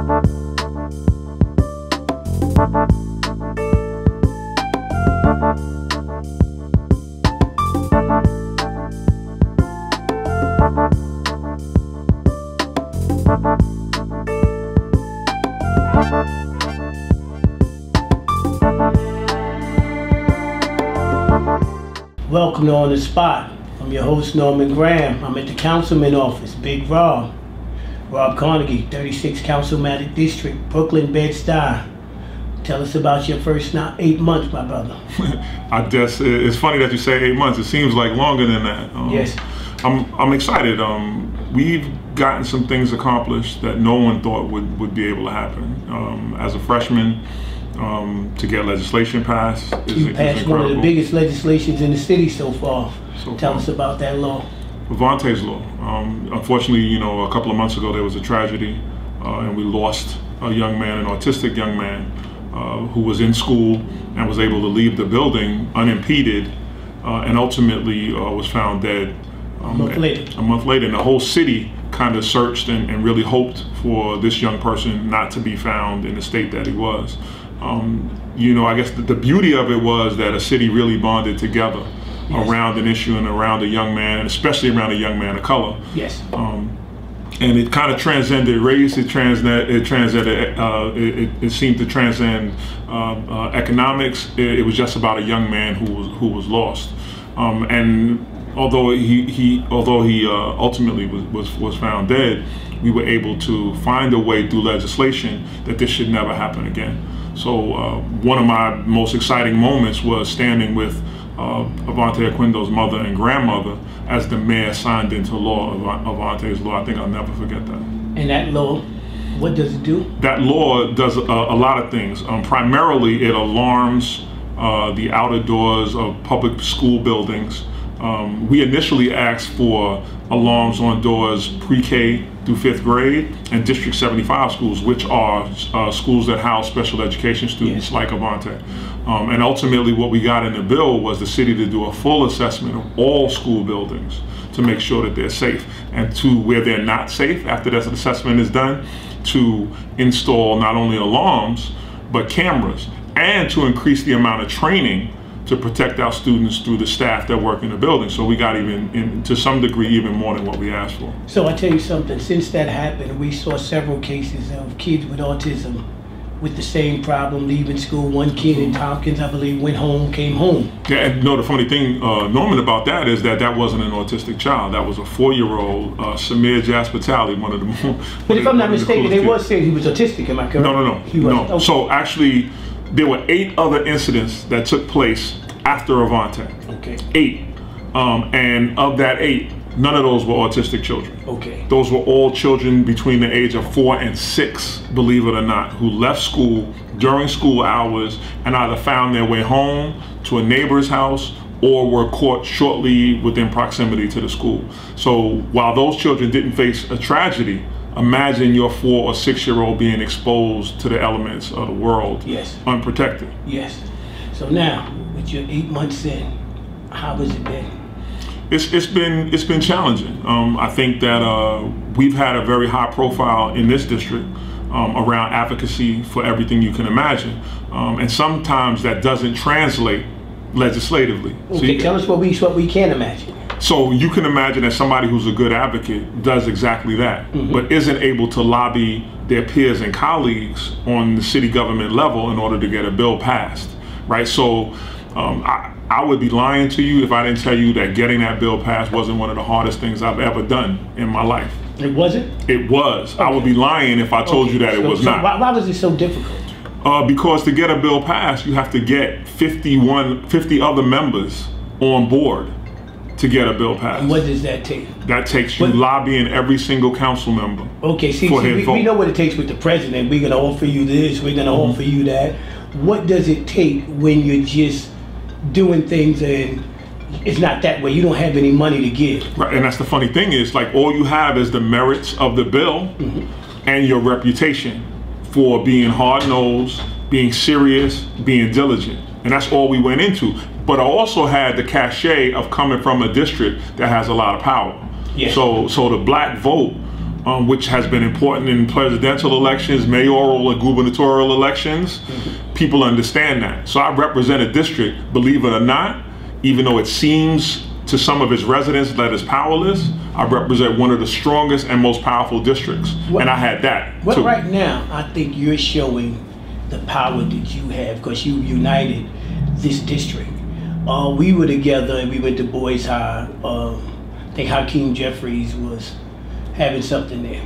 Welcome to On the Spot. I'm your host, Norman Graham. I'm at the Councilman office, Big Rob Cornegy, 36 Councilmember District, Brooklyn, Bed-Stuy. Tell us about your first 8 months, my brother. I guess it's funny that you say 8 months. It seems like longer than that. Yes. I'm excited. We've gotten some things accomplished that no one thought would be able to happen. As a freshman, to get legislation passed You passed one of the biggest legislations in the city so far. Tell us about that law. Avonte's law. Unfortunately, a couple of months ago there was a tragedy, and we lost a young man, an autistic young man, who was in school and was able to leave the building unimpeded, and ultimately was found dead a month later. And the whole city kind of searched and really hoped for this young person not to be found in the state that he was. I guess the beauty of it was that a city really bonded together around an issue and around a young man, and especially around a young man of color. Yes. And it kind of transcended race. It seemed to transcend economics. It was just about a young man who was lost. And although he ultimately was found dead, we were able to find a way through legislation that this should never happen again. So one of my most exciting moments was standing with Avonte Aquindo's mother and grandmother as the mayor signed into law Avonte's law. I think I'll never forget that. And that law, what does it do? That law does a lot of things. Primarily, it alarms the outer doors of public school buildings. We initially asked for alarms on doors pre-K through 5th grade and District 75 schools, which are schools that house special education students like Avonte. And ultimately what we got in the bill was the city to do a full assessment of all school buildings to make sure that they're safe, and to where they're not safe, after that assessment is done, to install not only alarms, but cameras, and to increase the amount of training to protect our students through the staff that work in the building. So we got to some degree, even more than what we asked for. So I tell you something, since that happened, we saw several cases of kids with autism with the same problem, leaving school. One kid in Tompkins, I believe, came home. Yeah, and the funny thing, Norman, about that is that wasn't an autistic child. That was a 4-year-old, Samir Jaspatali, one of the more... But if I'm not mistaken, they was saying he was autistic, am I correct? No. He wasn't. No. Okay. So actually, there were 8 other incidents that took place after Avonte. Okay. 8. And of that 8, none of those were autistic children. Okay. Those were all children between the age of 4 and 6, believe it or not, who left school during school hours and either found their way home to a neighbor's house or were caught shortly within proximity to the school. So while those children didn't face a tragedy, imagine your 4 or 6-year-old being exposed to the elements of the world, unprotected. Yes. So now, with your 8 months in, how has it been? It's been challenging. I think that we've had a very high profile in this district around advocacy for everything you can imagine, and sometimes that doesn't translate legislatively. Okay, tell us what we can imagine. So you can imagine that somebody who's a good advocate does exactly that, but isn't able to lobby their peers and colleagues on the city government level in order to get a bill passed, right? So I would be lying to you if I didn't tell you that getting that bill passed wasn't one of the hardest things I've ever done in my life. It wasn't? It was. Okay. I would be lying if I told you that it was not. Why was it so difficult? Because to get a bill passed, you have to get 50 other members on board to get a bill passed. And what does that take? That takes you lobbying every single council member. Okay, we know what it takes with the president. We're going to offer you this, we're going to offer you that. What does it take when you're just doing things and it's not that way? You don't have any money to give. Right, and that's the funny thing is, like, all you have is the merits of the bill and your reputation for being hard-nosed, being serious, being diligent. And that's all we went into. But I also had the cachet of coming from a district that has a lot of power. Yes. So the black vote which has been important in presidential elections, mayoral and gubernatorial elections. People understand that. So I represent a district, believe it or not, even though it seems to some of its residents that is powerless, I represent one of the strongest and most powerful districts. And I had that well, too. Right now, I think you're showing the power that you have because you united this district. We were together and we went to Boys High. I think Hakeem Jeffries was having something there.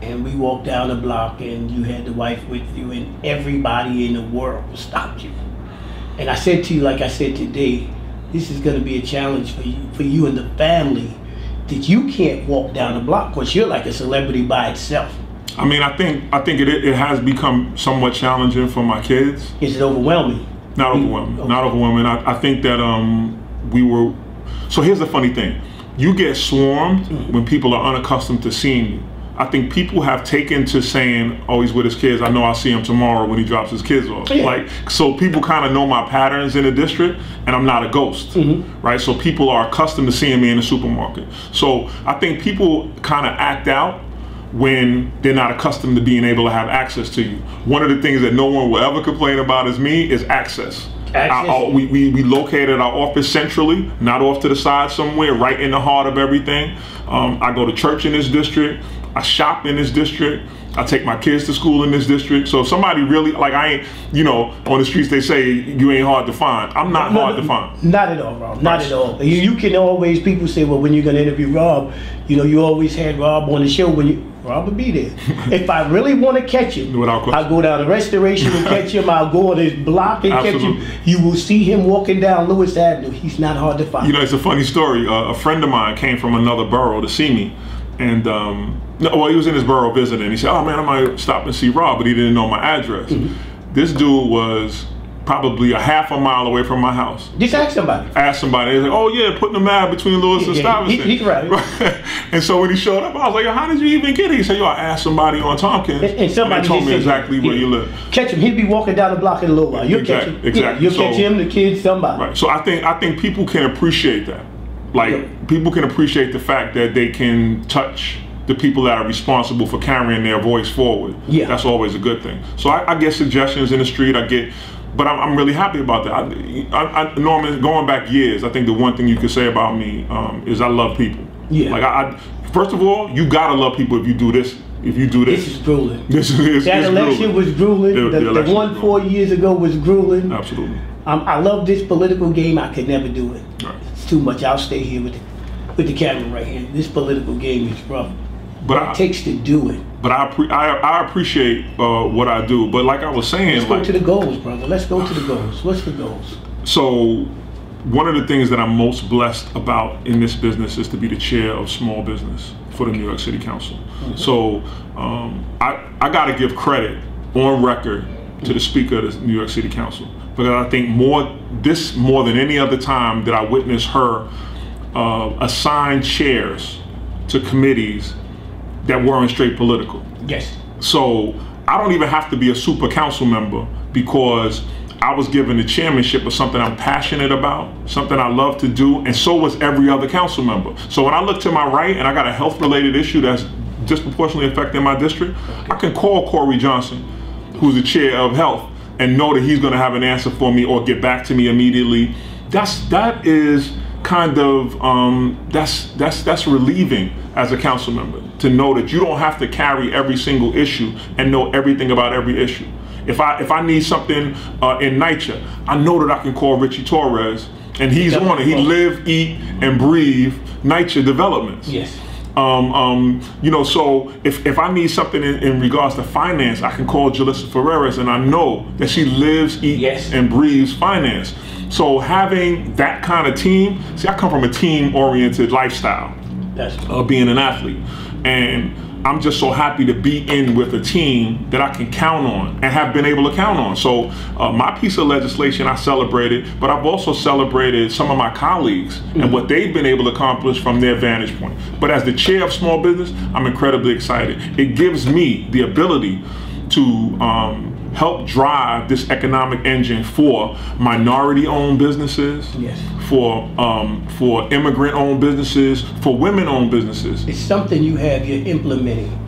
And we walked down the block and you had the wife with you and everybody in the world stopped you. And I said to you, like I said today, this is going to be a challenge for you and the family that you can't walk down the block because you're like a celebrity by itself. I mean, I think it has become somewhat challenging for my kids. Is it overwhelming? Not overwhelming. Okay. Not overwhelming. I think that we were. So here's the funny thing: you get swarmed when people are unaccustomed to seeing you. I think people have taken to saying, "Oh, he's with his kids. I know I'll see him tomorrow when he drops his kids off." Yeah. Like, so people kind of know my patterns in the district, and I'm not a ghost, right? So people are accustomed to seeing me in the supermarket. So I think people kind of act out when they're not accustomed to being able to have access to you. One of the things that no one will ever complain about is me is access. We located our office centrally, not off to the side somewhere, right in the heart of everything. I go to church in this district. I shop in this district. I take my kids to school in this district. So if somebody really, like I ain't, you know, on the streets they say you ain't hard to find. I'm not hard to find. Not at all, Rob. Not at all. You can always, people say, well, when you're going to interview Rob, you know, you always had Rob on the show when Rob would be there. If I really want to catch him, I'll go down to Restoration and catch him. I'll go on his block and catch him. You will see him walking down Lewis Avenue. He's not hard to find. You know, it's a funny story. A friend of mine came from another borough to see me. And well, he was in his borough visiting. He said, "Oh man, I might stop and see Rob," but he didn't know my address. This dude was probably a half a mile away from my house. Just ask somebody. Ask somebody. They're like, "Oh yeah, putting the map between Lewis and Stuyvesant." He's right. And so when he showed up, I was like, "How did you even get here?" He said, "Yo, I asked somebody on Tompkins, and somebody they told me exactly where you live." Catch him. He'll be walking down the block in a little while. You'll catch him. Exactly. Yeah, you'll catch him, the kids, somebody. Right. So I think people can appreciate that. Like people can appreciate the fact that they can touch the people that are responsible for carrying their voice forward. Yeah, that's always a good thing. So I get suggestions in the street. But I'm really happy about that. Norman, going back years, I think the one thing you could say about me is I love people. Yeah. Like first of all, you gotta love people if you do this. This is grueling. That election was grueling. The one 4 years ago was grueling. Absolutely. I love this political game. I could never do it. Right. It's too much. I'll stay here with the camera right here. This political game is rough. But it takes to do it. But I appreciate what I do. But like I was saying, let's go to the goals, brother. Let's go to the goals. What's the goals? So one of the things that I'm most blessed about in this business is to be the chair of small business for the New York City Council. So I got to give credit on record to the Speaker of the New York City Council, because I think more than any other time that I witnessed her assign chairs to committees that weren't straight political. Yes. So I don't even have to be a super council member, because I was given the chairmanship of something I'm passionate about, something I love to do, and so was every other council member. So when I look to my right and I got a health-related issue that's disproportionately affecting my district, I can call Corey Johnson, who's the chair of health, and know that he's going to have an answer for me or get back to me immediately. That is kind of that's relieving as a council member, to know that you don't have to carry every single issue and know everything about every issue. If I need something in NYCHA, I know that I can call Richie Torres, and he's on it. He live, eat, and breathe NYCHA developments. Yes. You know, so if I need something in regards to finance, I can call Jalissa Ferreras, and I know that she lives, eats, and breathes finance. So having that kind of team, see, I come from a team-oriented lifestyle of being an athlete, and I'm just so happy to be in with a team that I can count on and have been able to count on. So my piece of legislation I celebrated, but I've also celebrated some of my colleagues and what they've been able to accomplish from their vantage point. But as the chair of small business, I'm incredibly excited. It gives me the ability to help drive this economic engine for minority-owned businesses, Yes. for immigrant-owned businesses, for women-owned businesses. It's something you're implementing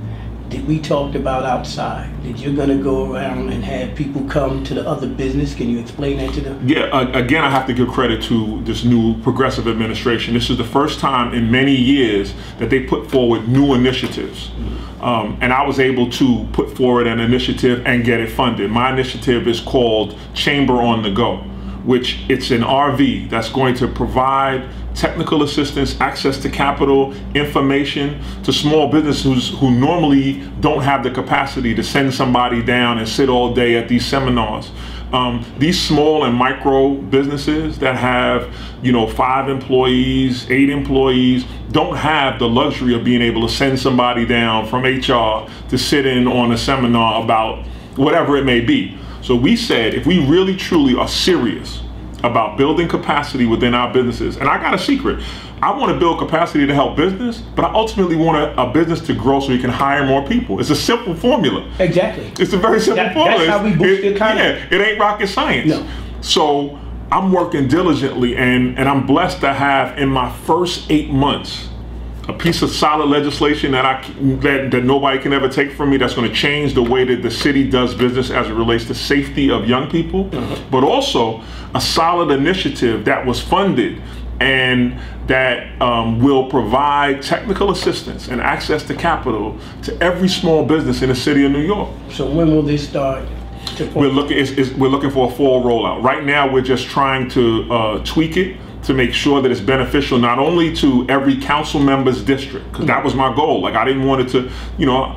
that we talked about outside, that you're going to go around and have people come to the other business. Can you explain that to them? Yeah, again, I have to give credit to this new progressive administration. This is the first time in many years that they put forward new initiatives. And I was able to put forward an initiative and get it funded. My initiative is called Chamber on the Go, which it's an RV that's going to provide technical assistance, access to capital, information to small businesses who normally don't have the capacity to send somebody down and sit all day at these seminars. These small and micro businesses that have, 5 employees, 8 employees, don't have the luxury of being able to send somebody down from HR to sit in on a seminar about whatever it may be. So we said, if we really truly are serious about building capacity within our businesses, and I got a secret, I want to build capacity to help business, but I ultimately want a business to grow so you can hire more people. It's a simple formula. Exactly. It's a very simple formula. That's how we boost the economy. Yeah, it ain't rocket science. No. So I'm working diligently, and I'm blessed to have in my first 8 months a piece of solid legislation that nobody can ever take from me, that's going to change the way that the city does business as it relates to safety of young people, but also a solid initiative that was funded and that will provide technical assistance and access to capital to every small business in the city of New York. So when will this start? We're looking for a full rollout. Right now, we're just trying to tweak it to make sure that it's beneficial not only to every council member's district, because that was my goal. Like, I didn't want it to,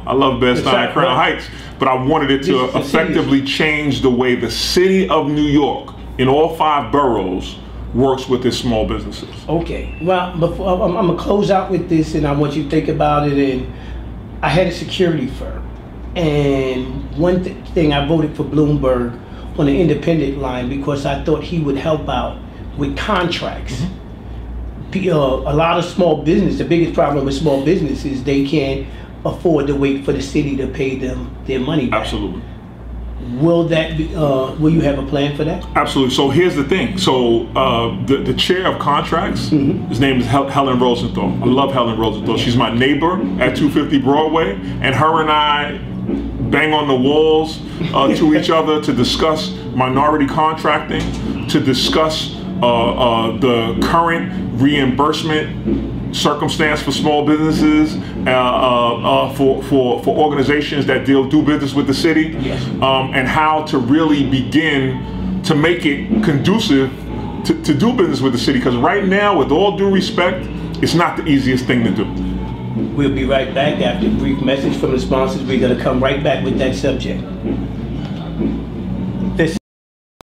I love Bed-Stuy and Crown Heights, but I wanted it to effectively change the way the city of New York in all 5 boroughs works with its small businesses. Okay, well, before I'm gonna close out with this, and I want you to think about it. And I had a security firm, and one thing, I voted for Bloomberg on the independent line because I thought he would help out with contracts. A lot of small business, the biggest problem with small business is they can't afford to wait for the city to pay them their money back. Absolutely. Will that be, will you have a plan for that? Absolutely. So here's the thing. So the chair of contracts, his name is Helen Rosenthal. I love Helen Rosenthal. She's my neighbor at 250 Broadway, and her and I bang on the walls to each other to discuss minority contracting, to discuss the current reimbursement circumstance for small businesses, for organizations that do business with the city, and how to really begin to make it conducive to do business with the city. Because right now, with all due respect, it's not the easiest thing to do. We'll be right back after a brief message from the sponsors. We're going to come right back with that subject.